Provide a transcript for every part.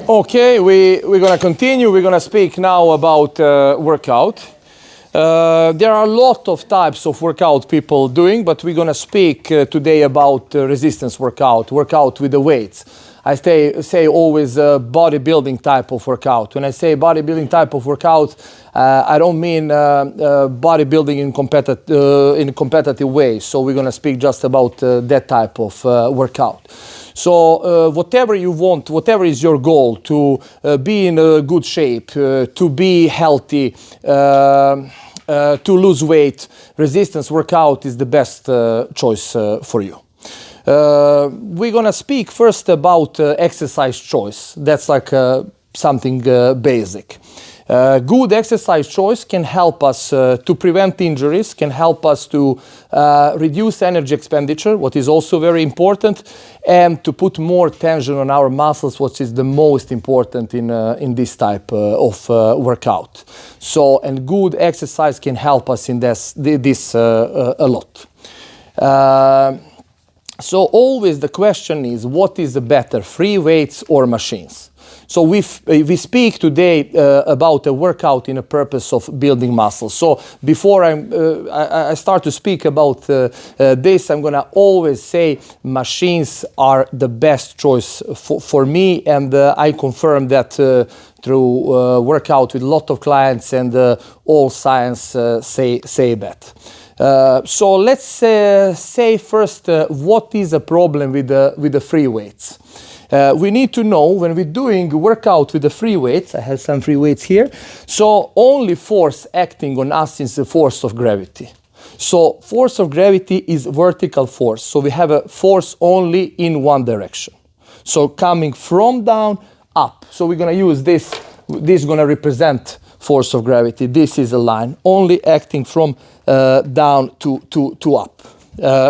Okay, we're going to continue. We're going to speak now about workout. There are a lot of types of workout people doing, but we're going to speak today about resistance workout with the weights. I say always bodybuilding type of workout. When I say bodybuilding type of workout, I don't mean bodybuilding in a competitive way. So we're going to speak just about that type of workout. So whatever you want, whatever is your goal, to be in a good shape, to be healthy, to lose weight, resistance workout is the best choice for you. We're going to speak first about exercise choice. That's like something basic. Good exercise choice can help us to prevent injuries, can help us to reduce energy expenditure, what is also very important, and to put more tension on our muscles, which is the most important in this type of workout. So, and good exercise can help us in this a lot. So always the question is, what is the better, free weights or machines? So we speak today about a workout in a purpose of building muscle. So before I start to speak about this, I'm going to always say machines are the best choice for me, and I confirm that through workout with a lot of clients, and all science say that. So let's say first what is a problem with the free weights. We need to know when we're doing workout with the free weights, I have some free weights here, so only force acting on us is the force of gravity. So force of gravity is vertical force, so we have a force only in one direction. So coming from down, up. So we're going to use this is going to represent force of gravity. This is a line, only acting from down to up.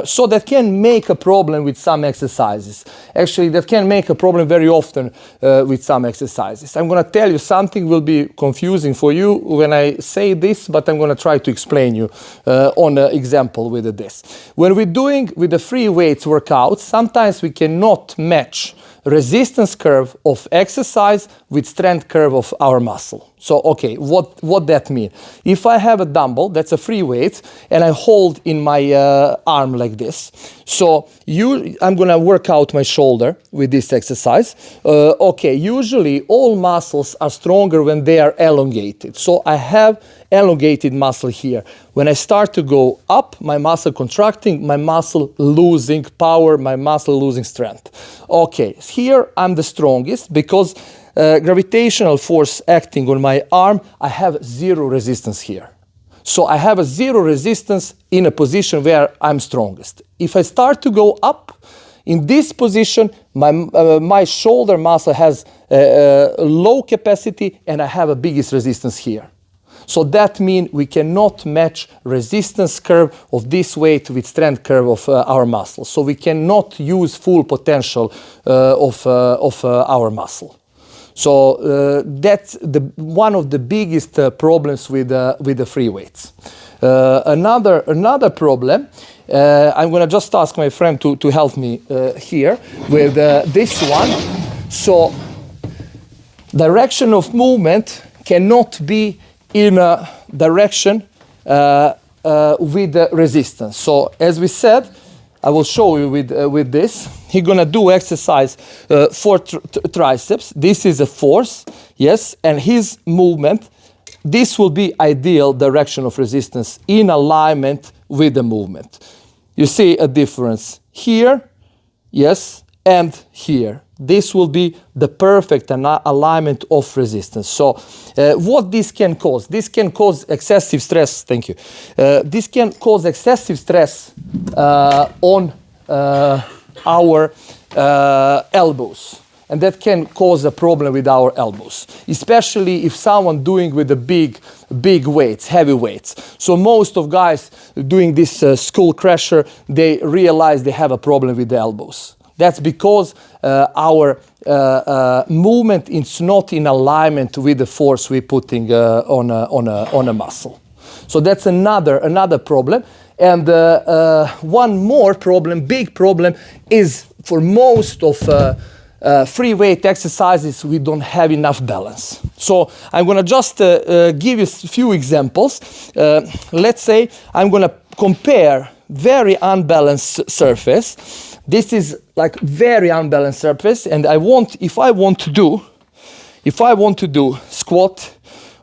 So that can make a problem with some exercises. Actually, that can make a problem very often with some exercises. I'm going to tell you something will be confusing for you when I say this, but I'm going to try to explain you on an example with this. When we're doing with the free weights workout, sometimes we cannot match resistance curve of exercise with strength curve of our muscle. So, okay, what that mean? If I have a dumbbell, that's a free weight, and I hold in my arm like this. So I'm going to work out my shoulder with this exercise. Okay, usually all muscles are stronger when they are elongated. So I have elongated muscle here. When I start to go up, my muscle contracting, my muscle losing power, my muscle losing strength. Okay, here I'm the strongest because gravitational force acting on my arm, I have zero resistance here. So I have a zero resistance in a position where I'm strongest. If I start to go up, in this position, my shoulder muscle has low capacity and I have a biggest resistance here. So that means we cannot match resistance curve of this weight with strength curve of our muscle. So we cannot use full potential of our muscle. So that's one of the biggest problems with the free weights. Another problem, I'm going to just ask my friend to help me here with this one. So direction of movement cannot be in a direction with the resistance. So as we said, I will show you with this. He's gonna do exercise for triceps. This is a force, yes, and his movement, this will be ideal direction of resistance in alignment with the movement. You see a difference here, yes, and here. This will be the perfect alignment of resistance. So what this can cause? This can cause excessive stress. Thank you. This can cause excessive stress on our elbows. And that can cause a problem with our elbows, especially if someone doing with the big weights, heavy weights. So most of guys doing this skull crusher, they realize they have a problem with the elbows. That's because our movement is not in alignment with the force we're putting on a muscle. So that's another problem. And one more problem, big problem, is for most of free weight exercises, we don't have enough balance. So I'm going to just give you a few examples. Let's say I'm going to compare very unbalanced surface. This is like very unbalanced surface, and if I want to do squat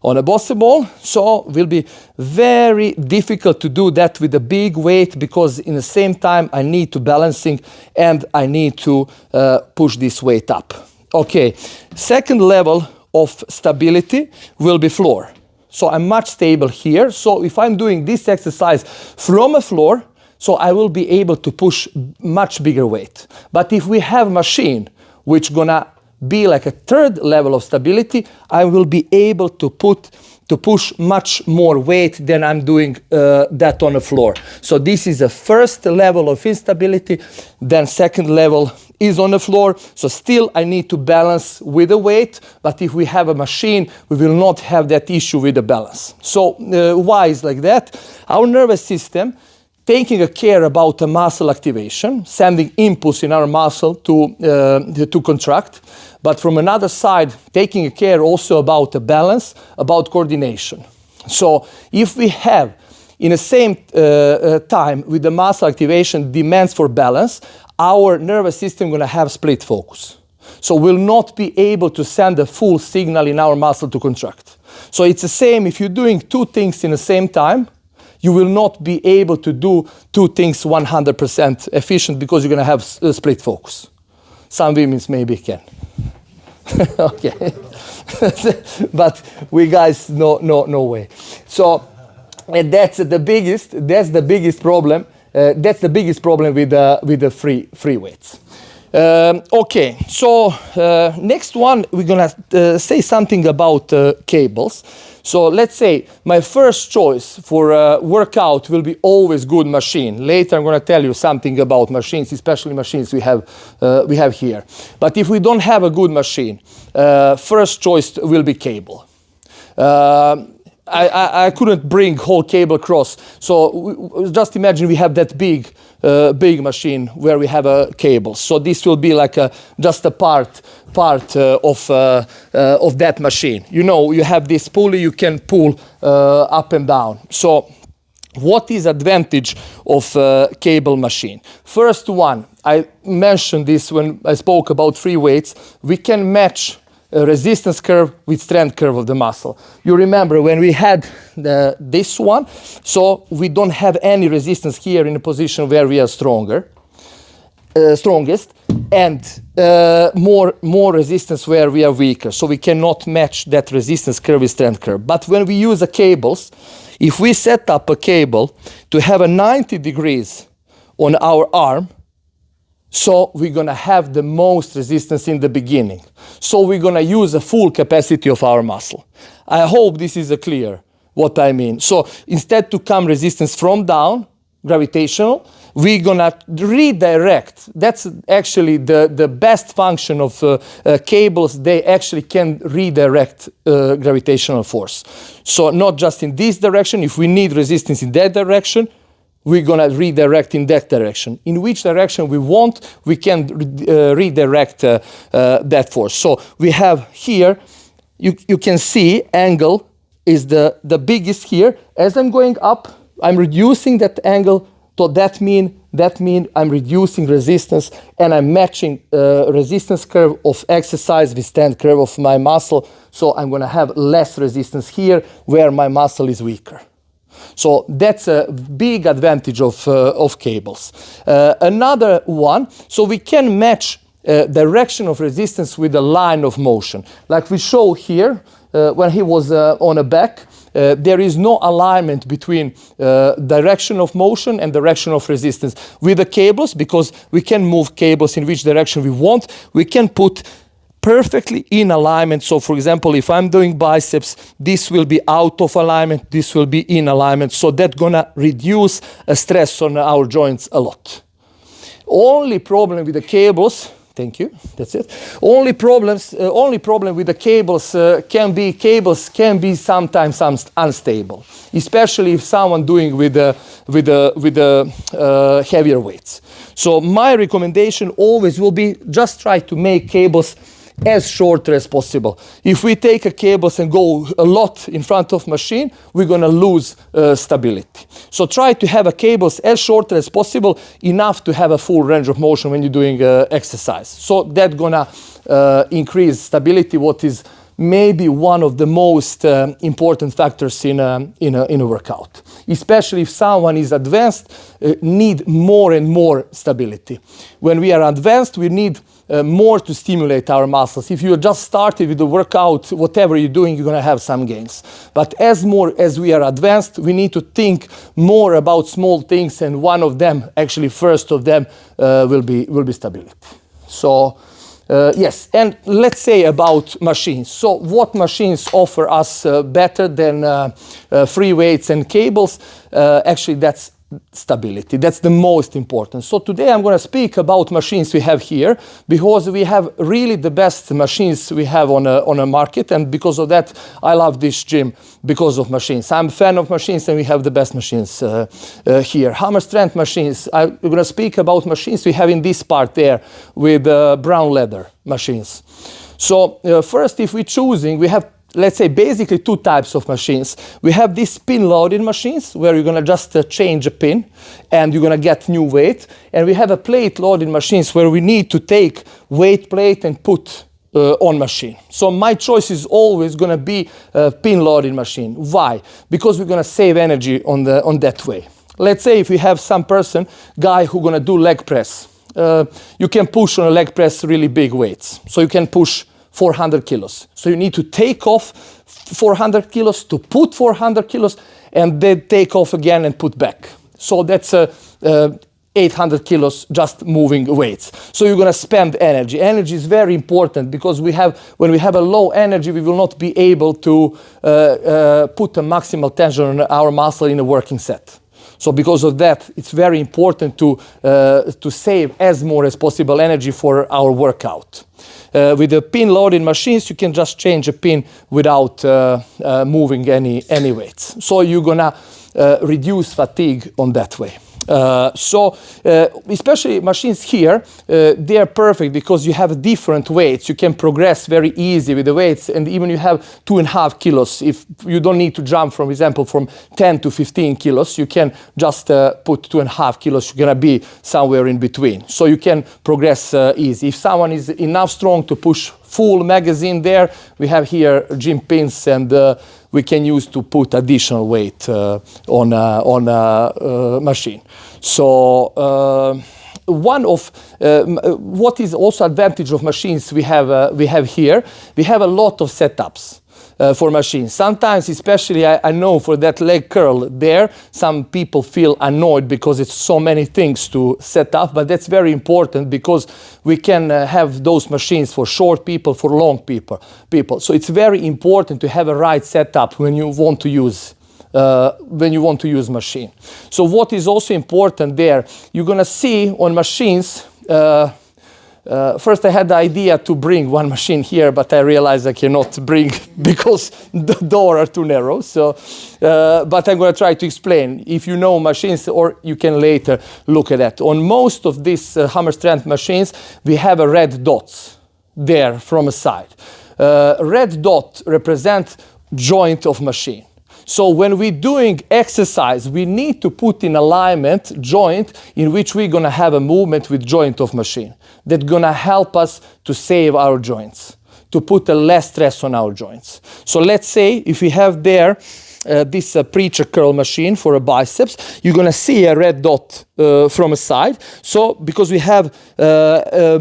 on a Bosse ball, so it will be very difficult to do that with a big weight, because in the same time I need to balancing and I need to push this weight up. Okay, second level of stability will be floor. So I'm much stable here. So if I'm doing this exercise from a floor, so I will be able to push much bigger weight. But if we have a machine which gonna be like a third level of stability, I will be able to push much more weight than I'm doing that on the floor. So this is a first level of instability, then second level is on the floor. So still I need to balance with the weight, but if we have a machine, we will not have that issue with the balance. So why is like that? Our nervous system taking a care about the muscle activation, sending impulse in our muscle to contract, but from another side, taking care also about the balance, about coordination. So if we have in the same time with the muscle activation demands for balance, our nervous system going to have split focus. So we'll not be able to send a full signal in our muscle to contract. So it's the same if you're doing two things in the same time, you will not be able to do two things 100% efficient, because you're going to have split focus. Some women maybe can. Okay. But we guys, no way. So that's the biggest problem. That's the biggest problem with the free weights. Okay, so next one, we're gonna say something about cables. So let's say my first choice for workout will be always good machine. Later I'm gonna tell you something about machines, especially machines we have here. But if we don't have a good machine, first choice will be cable. I couldn't bring whole cable across. So just imagine we have that big machine where we have a cable. So this will be like just a part of that machine. You know, you have this pulley, you can pull up and down. So what is advantage of cable machine? First one, I mentioned this when I spoke about free weights. We can match a resistance curve with strength curve of the muscle. You remember when we had this one, so we don't have any resistance here in a position where we are strongest, and more resistance where we are weaker. So we cannot match that resistance curve with strength curve. But when we use the cables, if we set up a cable to have a 90 degrees on our arm, so we're gonna have the most resistance in the beginning. So we're gonna use the full capacity of our muscle. I hope this is clear what I mean. So instead to come resistance from down, gravitational, we're gonna redirect. That's actually the best function of cables. They actually can redirect gravitational force. So not just in this direction, if we need resistance in that direction, we're gonna redirect in that direction. In which direction we want, we can redirect that force. So we have here, you can see angle is the biggest here. As I'm going up, I'm reducing that angle. So that mean I'm reducing resistance, and I'm matching resistance curve of exercise with strength curve of my muscle. So I'm gonna have less resistance here where my muscle is weaker. So that's a big advantage of cables. Another one, so we can match direction of resistance with the line of motion. Like we show here, when he was on a back, there is no alignment between direction of motion and direction of resistance. With the cables, because we can move cables in which direction we want, we can put perfectly in alignment. So for example, if I'm doing biceps, this will be out of alignment, this will be in alignment. So that's gonna reduce stress on our joints a lot. Only problem with the cables, Thank you. That's it. Only problem with the cables can be sometimes unstable, especially if someone doing with the heavier weights. So my recommendation always will be just try to make cables as shorter as possible. If we take a cables and go a lot in front of machine, we're gonna lose stability. So try to have a cables as shorter as possible, enough to have a full range of motion when you're doing exercise. So that's gonna increase stability, what is maybe one of the most important factors in a workout. Especially if someone is advanced, need more and more stability. When we are advanced, we need more to stimulate our muscles. If you just started with the workout, whatever you're doing, you're gonna have some gains. But as we are advanced, we need to think more about small things, and one of them, actually first of them, will be stability. So yes, and let's say about machines. So what machines offer us better than free weights and cables? Actually, that's stability. That's the most important. So today I'm going to speak about machines we have here, because we have really the best machines we have on a market, and because of that I love this gym, because of machines. I'm a fan of machines, and we have the best machines here. Hammer strength machines. I'm going to speak about machines we have in this part there with brown leather machines. So first, if we're choosing, we have, let's say, basically two types of machines. We have these pin-loaded machines, where you're gonna just change a pin and you're gonna get new weight. And we have a plate-loaded machines, where we need to take weight plate and put on machine. So my choice is always gonna be a pin-loaded machine. Why? Because we're gonna save energy on that way. Let's say if we have some guy who gonna do leg press. You can push on a leg press really big weights. So you can push 400 kilos. So you need to take off 400 kilos to put 400 kilos and then take off again and put back. So that's 800 kilos just moving weights. So you're gonna spend energy. Energy is very important, because when we have a low energy, we will not be able to put a maximal tension on our muscle in a working set. So because of that, it's very important to save as more as possible energy for our workout. With the pin-loaded machines, you can just change a pin without moving any weights. So you're gonna reduce fatigue on that way. Especially machines here, they are perfect because you have different weights. You can progress very easy with the weights, and even you have 2.5 kilos. If you don't need to jump, for example, from 10 to 15 kilos, you can just put 2.5 kilos. You're gonna be somewhere in between. So you can progress easy. If someone is enough strong to push full magazine there, we have here gym pins, and we can use to put additional weight on a machine. So one of what is also advantage of machines we have here, we have a lot of setups for machines. Sometimes, especially I know for that leg curl there, some people feel annoyed because it's so many things to set up, but that's very important, because we can have those machines for short people, for long people. So it's very important to have a right setup when you want to use machine. So what is also important there, you're gonna see on machines. First, I had the idea to bring one machine here, but I realized I cannot bring because the door are too narrow. So, but I'm going to try to explain. If you know machines, or you can later look at that. On most of these hammer strength machines, we have a red dots there from a side. Red dot represent joint of machine. So when we're doing exercise, we need to put in alignment joint in which we're gonna have a movement with joint of machine. That's gonna help us to save our joints, to put a less stress on our joints. So let's say if we have there this preacher curl machine for a biceps, you're gonna see a red dot from a side. So because we have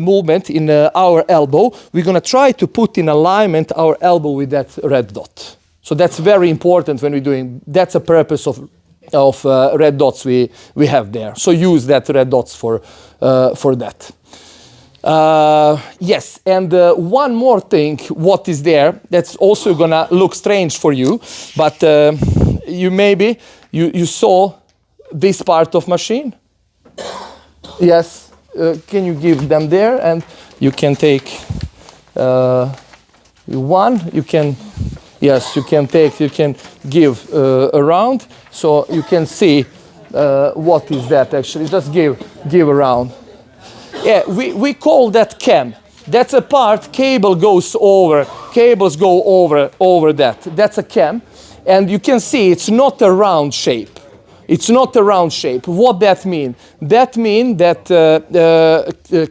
movement in our elbow, we're gonna try to put in alignment our elbow with that red dot. So that's very important when we're doing, that's a purpose of red dots we have there. So use that red dots for that. Yes, and one more thing, what is there, that's also gonna look strange for you, but you saw this part of machine? Yes, can you give them there? And you can take one. You can, yes, you can take. You can give around, so you can see what is that actually. Just give around. Yeah, we call that cam. That's a part cable goes over. Cables go over that. That's a cam, and you can see it's not a round shape. It's not a round shape. What that mean? That mean that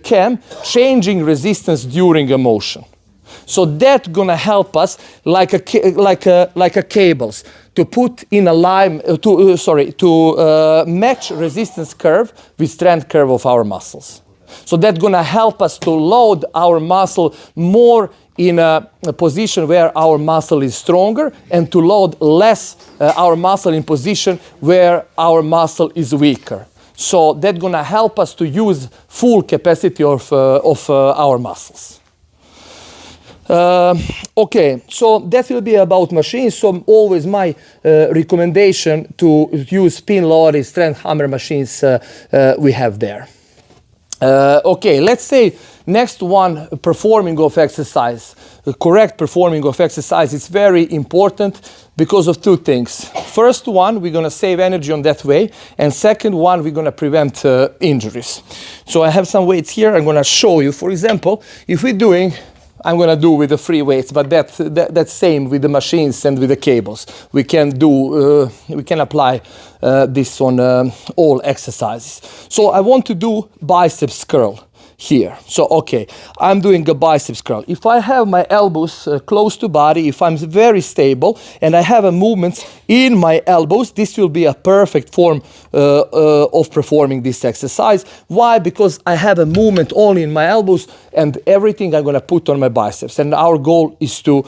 cam changing resistance during a motion. So that's gonna help us like a cables to put in a line to match resistance curve with strength curve of our muscles. So that's gonna help us to load our muscle more in a position where our muscle is stronger, and to load less our muscle in position where our muscle is weaker. So that's gonna help us to use full capacity of our muscles. Okay, so that will be about machines. So always my recommendation to use spin loaded strength hammer machines we have there. Okay, let's say next one, performing of exercise. The correct performing of exercise is very important because of two things. First one, we're gonna save energy on that way, and second one, we're gonna prevent injuries. So I have some weights here. I'm gonna show you. For example, if we're doing, I'm gonna do with the free weights, but that's same with the machines and with the cables. We can do, we can apply this on all exercises. So I want to do biceps curl here. So okay, I'm doing a biceps curl. If I have my elbows close to body, if I'm very stable and I have a movement in my elbows, this will be a perfect form of performing this exercise. Why? Because I have a movement only in my elbows, and everything I'm gonna put on my biceps. And our goal is to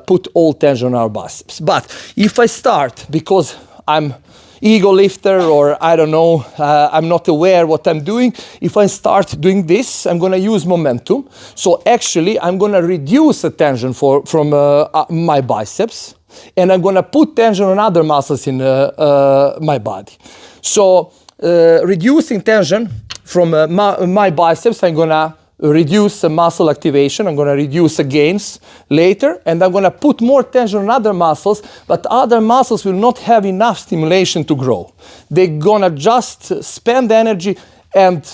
put all tension on our biceps. But if I start, because I'm ego lifter, or I don't know, I'm not aware what I'm doing. If I start doing this, I'm gonna use momentum. So actually, I'm gonna reduce the tension from my biceps, and I'm gonna put tension on other muscles in my body. So reducing tension from my biceps, I'm gonna reduce muscle activation. I'm going to reduce the gains later, and I'm going to put more tension on other muscles, but other muscles will not have enough stimulation to grow. They're going to just spend energy and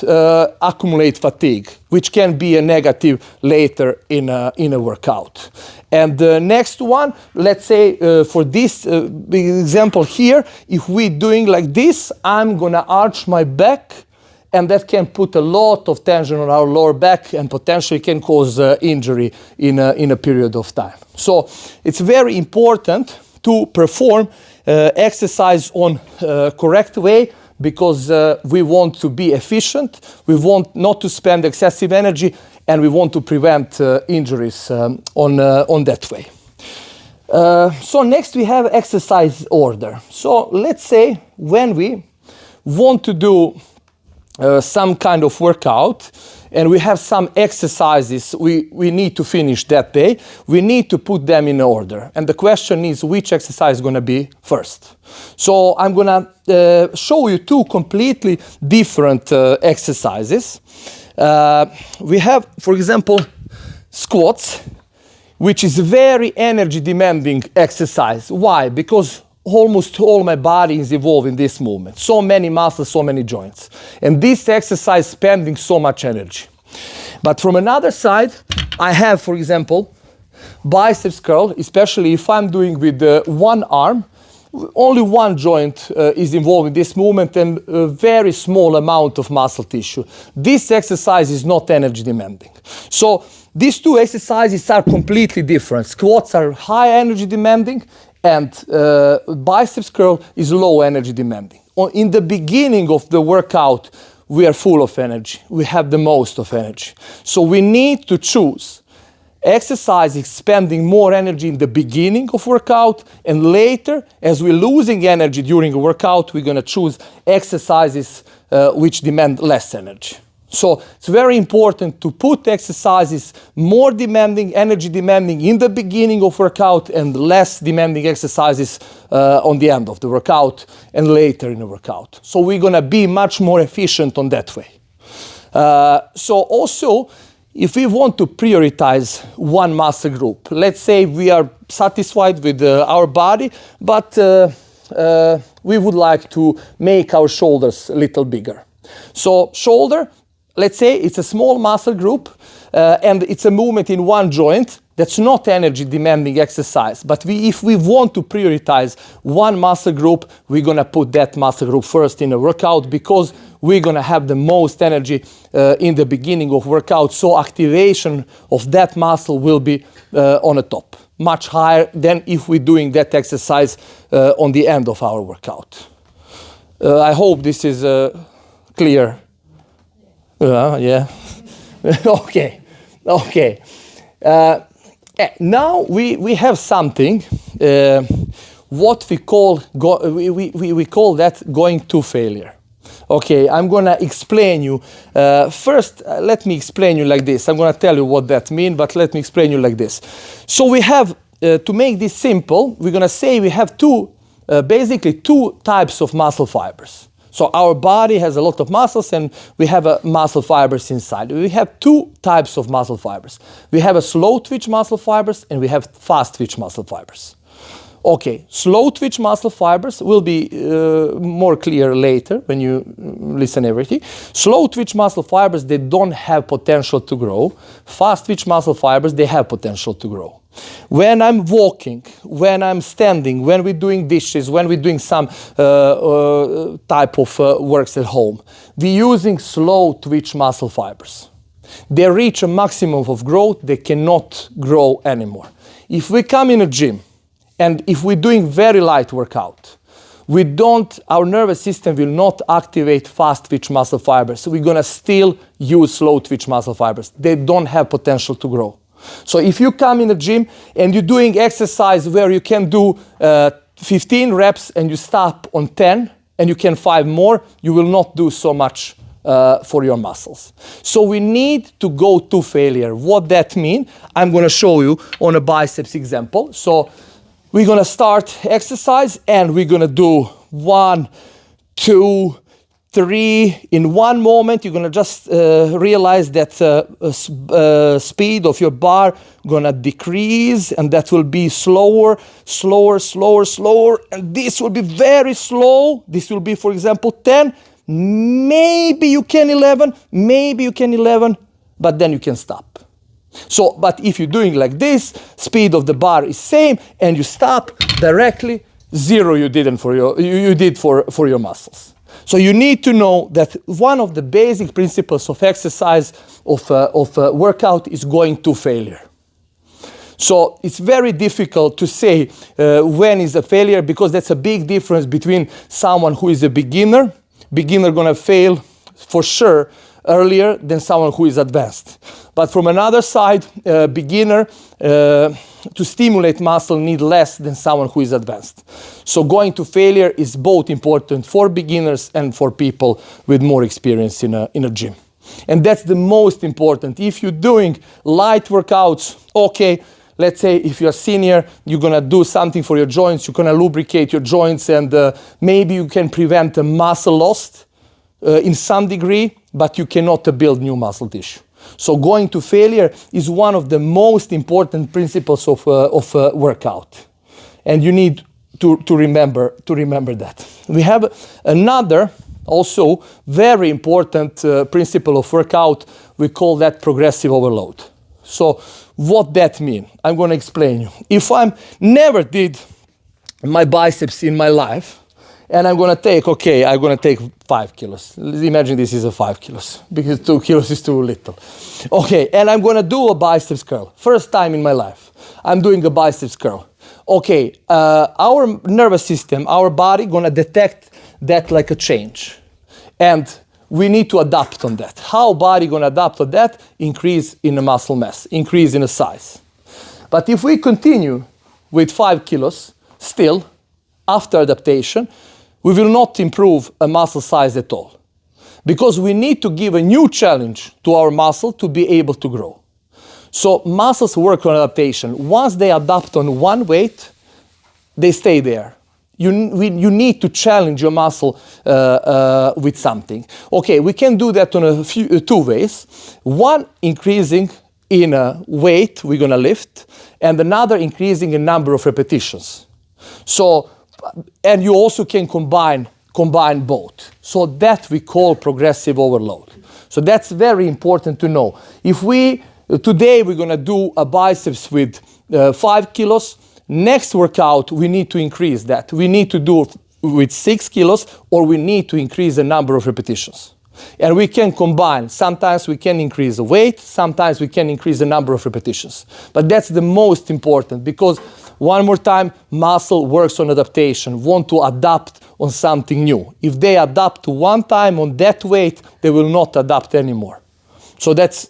accumulate fatigue, which can be a negative later in a workout. And the next one, let's say for this example here, if we're doing like this, I'm going to arch my back, and that can put a lot of tension on our lower back and potentially can cause injury in a period of time. So it's very important to perform exercise on correct way, because we want to be efficient, we want not to spend excessive energy, and we want to prevent injuries on that way. So next we have exercise order. So let's say when we want to do some kind of workout, and we have some exercises we need to finish that day, we need to put them in order. And the question is, which exercise is going to be first? So I'm going to show you two completely different exercises. We have, for example, squats, which is a very energy demanding exercise. Why? Because almost all my body is involved in this movement. So many muscles, so many joints. And this exercise spending so much energy. But from another side, I have, for example, biceps curl, especially if I'm doing with one arm. Only one joint is involved in this movement, and a very small amount of muscle tissue. This exercise is not energy demanding. So these two exercises are completely different. Squats are high energy demanding, and biceps curl is low energy demanding. In the beginning of the workout, we are full of energy. We have the most of energy. So we need to choose exercise expending more energy in the beginning of workout, and later, as we're losing energy during a workout, we're going to choose exercises which demand less energy. So it's very important to put exercises more demanding, energy demanding in the beginning of workout, and less demanding exercises on the end of the workout and later in the workout. So we're going to be much more efficient on that way. So also, if we want to prioritize one muscle group, let's say we are satisfied with our body, but we would like to make our shoulders a little bigger. So shoulder, let's say it's a small muscle group and it's a movement in one joint. That's not energy demanding exercise, but if we want to prioritize one muscle group, we're gonna put that muscle group first in a workout because we're gonna have the most energy in the beginning of workout. So activation of that muscle will be on the top, much higher than if we're doing that exercise on the end of our workout. I hope this is clear. Yeah. Okay. Now we have something what we call we call that going to failure. Okay, I'm gonna explain you first. Let me explain you like this. I'm gonna tell you what that means, but let me explain you like this. So we have to make this simple. We're gonna say we have basically two types of muscle fibers. So our body has a lot of muscles and we have muscle fibers inside. We have two types of muscle fibers. We have a slow twitch muscle fibers and we have fast twitch muscle fibers. Okay, slow twitch muscle fibers will be more clear later when you listen everything. Slow twitch muscle fibers, they don't have potential to grow. Fast twitch muscle fibers, they have potential to grow. When I'm walking, when I'm standing, when we're doing dishes, when we're doing some type of works at home, we're using slow twitch muscle fibers. They reach a maximum of growth, they cannot grow anymore. If we come in a gym, and if we're doing very light workout, our nervous system will not activate fast twitch muscle fibers. So we're gonna still use slow twitch muscle fibers. They don't have potential to grow. So if you come in the gym and you're doing exercise where you can do 15 reps and you stop on 10 and you can 5 more, you will not do so much for your muscles. So we need to go to failure. What that means, I'm gonna show you on a biceps example. So we're gonna start exercise and we're gonna do 1, 2, 3. In one moment, you're gonna just realize that speed of your bar gonna decrease, and that will be slower, and this will be very slow. This will be, for example, 10. Maybe you can 11, but then you can stop. So, but if you're doing like this, speed of the bar is same, and you stop directly, 0 you did for your muscles. So you need to know that one of the basic principles of exercise, of workout, is going to failure. So it's very difficult to say when is a failure, because that's a big difference between someone who is a beginner gonna fail for sure earlier than someone who is advanced. But from another side, beginner to stimulate muscle need less than someone who is advanced. So going to failure is both important for beginners and for people with more experience in a gym. And that's the most important. If you're doing light workouts, okay, let's say if you're a senior, you're gonna do something for your joints, you're gonna lubricate your joints, and maybe you can prevent a muscle loss in some degree, but you cannot build new muscle tissue. So going to failure is one of the most important principles of workout, and you need to remember that. We have another also very important principle of workout. We call that progressive overload. So what that means, I'm going to explain you. If I never did my biceps in my life, and I'm going to take 5 kilos. Imagine this is a 5 kilos, because 2 kilos is too little. Okay, and I'm going to do a biceps curl. First time in my life, I'm doing a biceps curl. Okay, our nervous system, our body going to detect that like a change. And we need to adapt on that. How body going to adapt on that? Increase in the muscle mass, increase in the size. But if we continue with 5 kilos, still, after adaptation, we will not improve a muscle size at all, because we need to give a new challenge to our muscle to be able to grow. So muscles work on adaptation. Once they adapt on one weight, they stay there. You need to challenge your muscle with something. Okay, we can do that on two ways. One, increasing in weight we're gonna lift, and another increasing in number of repetitions. So, and you also can combine both. So that we call progressive overload. So that's very important to know. If today we're gonna do a biceps with 5 kilos, next workout, we need to increase that. We need to do with 6 kilos, or we need to increase the number of repetitions. And we can combine. Sometimes we can increase the weight, sometimes we can increase the number of repetitions. But that's the most important, because one more time, muscle works on adaptation, want to adapt on something new. If they adapt one time on that weight, they will not adapt anymore. So that's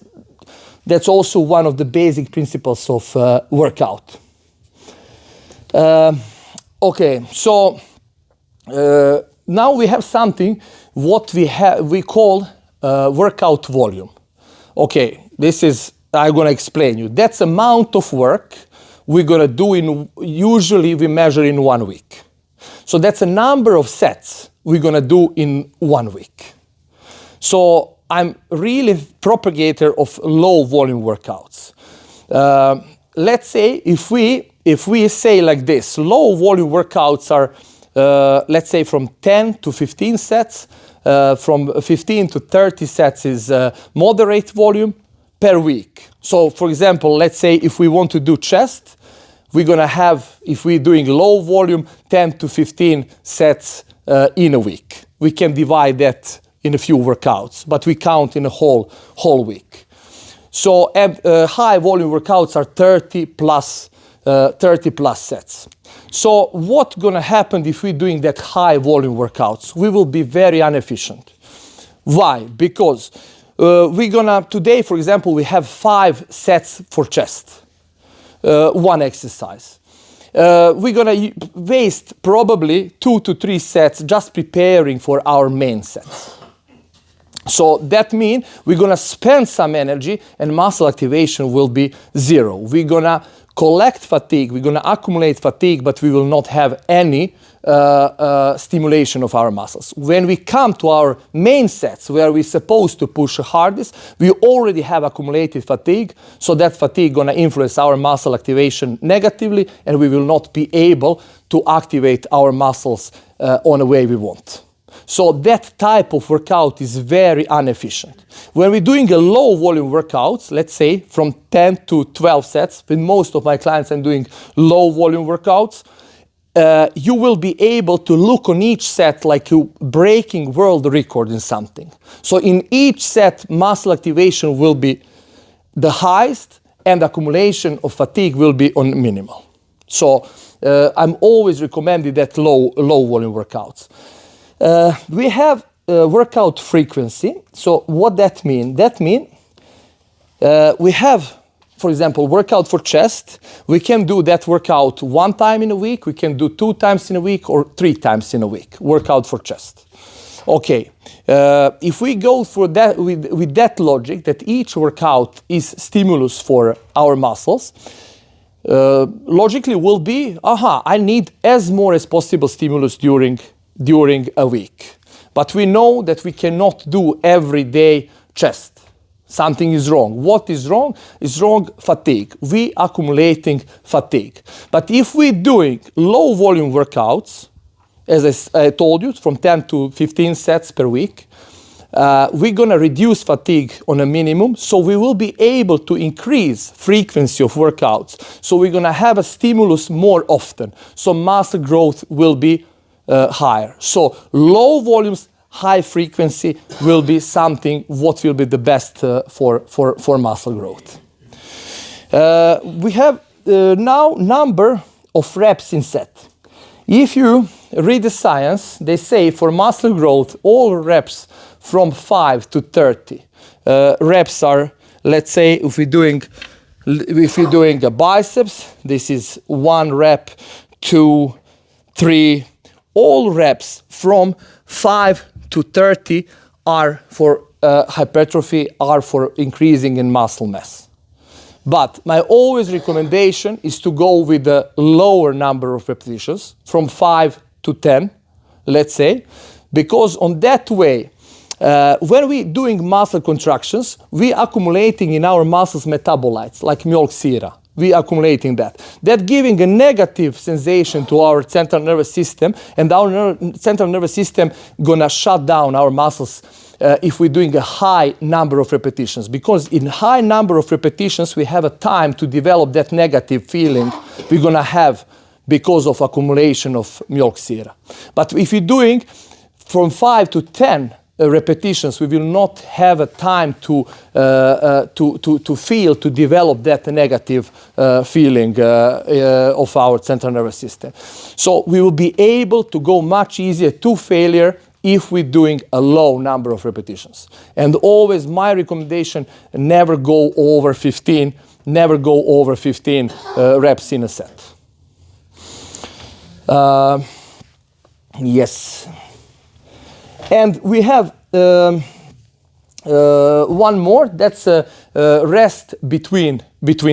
also one of the basic principles of workout. Okay, so now we have something what we call workout volume. Okay, I'm gonna explain you. That's amount of work we're gonna do usually we measure in 1 week. So that's a number of sets we're gonna do in 1 week. So I'm really a propagator of low volume workouts. Let's say if we say like this, low volume workouts are, let's say from 10 to 15 sets, from 15 to 30 sets is moderate volume per week. So for example, let's say if we want to do chest, we're gonna have, if we're doing low volume, 10 to 15 sets in a week. We can divide that in a few workouts, but we count in a whole week. So high volume workouts are 30 plus sets. So what's gonna happen if we're doing that high volume workouts? We will be very inefficient. Why? Because today, for example, we have 5 sets for chest, one exercise. We're gonna waste probably 2 to 3 sets just preparing for our main sets. So that means we're gonna spend some energy and muscle activation will be 0. We're gonna collect fatigue, we're gonna accumulate fatigue, but we will not have any stimulation of our muscles. When we come to our main sets, where we're supposed to push the hardest, we already have accumulated fatigue, so that fatigue gonna influence our muscle activation negatively, and we will not be able to activate our muscles on the way we want. So that type of workout is very inefficient. When we're doing a low volume workouts, let's say from 10 to 12 sets, with most of my clients I'm doing low volume workouts, you will be able to look on each set like you breaking world record in something. So in each set, muscle activation will be the highest and accumulation of fatigue will be on minimal. So I'm always recommending that low volume workouts. We have workout frequency. So what that mean? That mean we have, for example, workout for chest. We can do that workout 1 time in a week. We can do 2 times in a week or 3 times in a week. Workout for chest. Okay. If we go for that with that logic, that each workout is stimulus for our muscles, logically will be, I need as more as possible stimulus during a week. But we know that we cannot do every day chest. Something is wrong. What is wrong? Is wrong fatigue. We accumulating fatigue. But if we're doing low volume workouts, as I told you, from 10 to 15 sets per week, we're gonna reduce fatigue on a minimum, so we will be able to increase frequency of workouts. So we're gonna have a stimulus more often. So muscle growth will be higher. So low volumes, high frequency will be something what will be the best for muscle growth. We have now number of reps in set. If you read the science, they say for muscle growth, all reps from 5 to 30 reps are, let's say, if you're doing a biceps, this is 1 rep, 2, 3. All reps from 5 to 30 are for hypertrophy, are for increasing in muscle mass. But my always recommendation is to go with a lower number of repetitions, from 5 to 10, let's say, because on that way, when we doing muscle contractions, we accumulating in our muscles metabolites like milk sera. We accumulating that. That giving a negative sensation to our central nervous system, and our central nervous system gonna shut down our muscles if we're doing a high number of repetitions. Because in high number of repetitions, we have a time to develop that negative feeling we're gonna have because of accumulation of milk sera. But if you're doing from 5 to 10 repetitions, we will not have a time to feel, to develop that negative feeling of our central nervous system. So we will be able to go much easier to failure if we're doing a low number of repetitions. And always my recommendation, never go over 15, never go over 15 reps in a set. Yes. And we have one more, that's rest between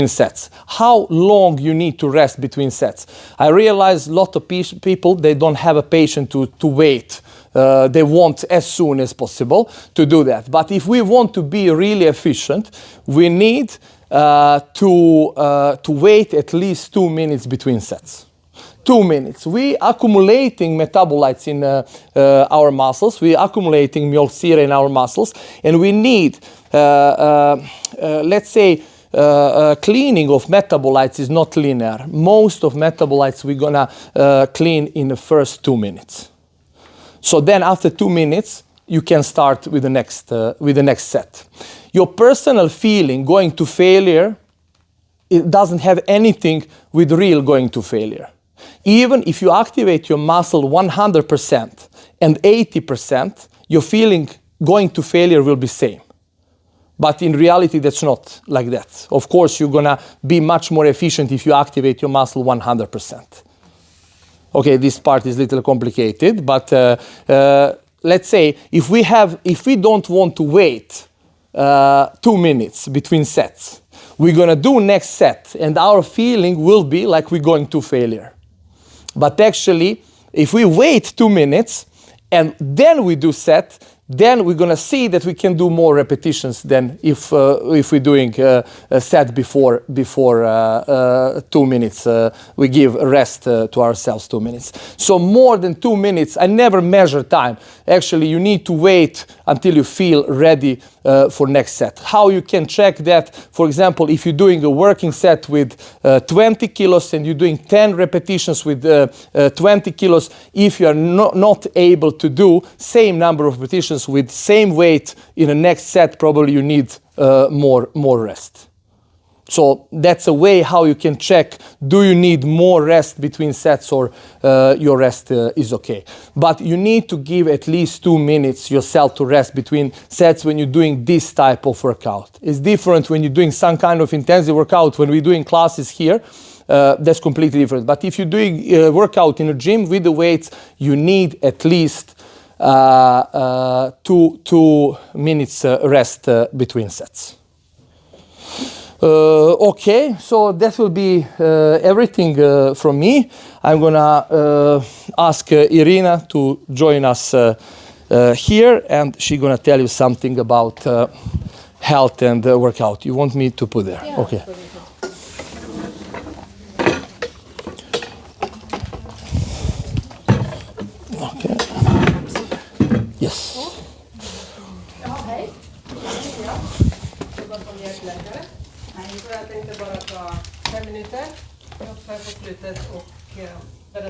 sets. How long you need to rest between sets. I realize a lot of people, they don't have a patience to wait. They want as soon as possible to do that. But if we want to be really efficient, we need to wait at least 2 minutes between sets. 2 minutes. We accumulating metabolites in our muscles. We accumulating milk sera in our muscles, and we need, let's say, cleaning of metabolites is not linear. Most of metabolites we're gonna clean in the first 2 minutes. So then, after 2 minutes, you can start with the next set. Your personal feeling going to failure, it doesn't have anything with real going to failure. Even if you activate your muscle 100% and 80%, your feeling going to failure will be same. But in reality, that's not like that. Of course, you're gonna be much more efficient if you activate your muscle 100%. Okay, this part is a little complicated, but let's say if we don't want to wait 2 minutes between sets, we're gonna do next set, and our feeling will be like we're going to failure. But actually, if we wait 2 minutes and then we do set, then we're gonna see that we can do more repetitions than if we're doing a set before 2 minutes. We give a rest to ourselves 2 minutes. So more than 2 minutes, I never measure time. Actually, you need to wait until you feel ready for next set. How you can check that? For example, if you're doing a working set with 20 kilos and you're doing 10 repetitions with 20 kilos, if you are not able to do same number of repetitions with same weight in the next set, probably you need more rest. So that's a way how you can check, do you need more rest between sets or your rest is okay. But you need to give at least 2 minutes yourself to rest between sets when you're doing this type of workout. It's different when you're doing some kind of intensive workout. When we're doing classes here, that's completely different. But if you're doing workout in a gym with the weights, you need at least 2 minutes rest between sets. Okay, so that will be everything from me. I'm gonna ask Irina to join us here, and she's gonna tell you something about health and workout. You want me to put there? Yeah, okay. Okay. Yes. Hej. Jobbar som hjärtläkare. Så jag tänkte bara ta 5 minuter på slutet och berätta